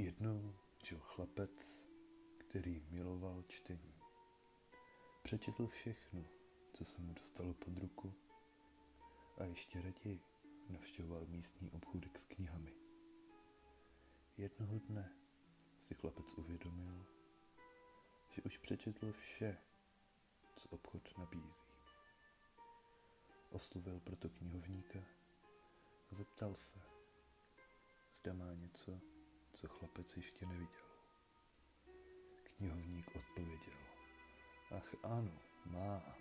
Jednou žil chlapec, který miloval čtení. Přečetl všechno, co se mu dostalo pod ruku, a ještě raději navštěvoval místní obchůdek s knihami. Jednoho dne si chlapec uvědomil, že už přečetl vše, co obchod nabízí. Oslovil proto knihovníka a zeptal se, zda má něco, co chlapec ještě neviděl. Knihovník odpověděl: ach ano, mám.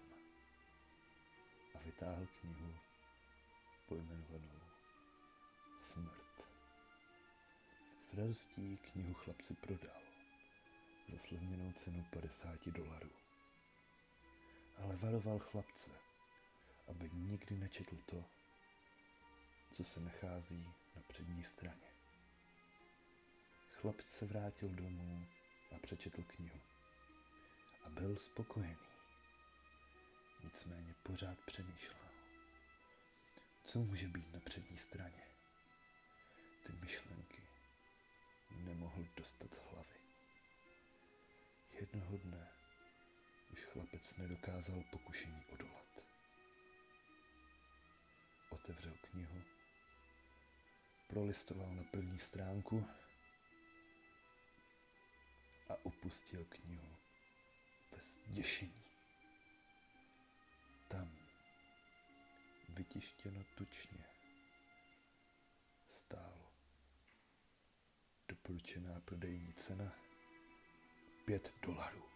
A vytáhl knihu pojmenovanou Smrt. S radostí knihu chlapci prodal za slevněnou cenu $50. Ale varoval chlapce, aby nikdy nečetl to, co se nachází na přední straně. Chlapec se vrátil domů a přečetl knihu. A byl spokojený. Nicméně pořád přemýšlel, co může být na přední straně. Ty myšlenky nemohl dostat z hlavy. Jednoho dne už chlapec nedokázal pokušení odolat. Otevřel knihu, prolistoval na první stránku a opustil knihu bez zděšení. Tam, vytištěno tučně, stálo: doporučená prodejní cena $5.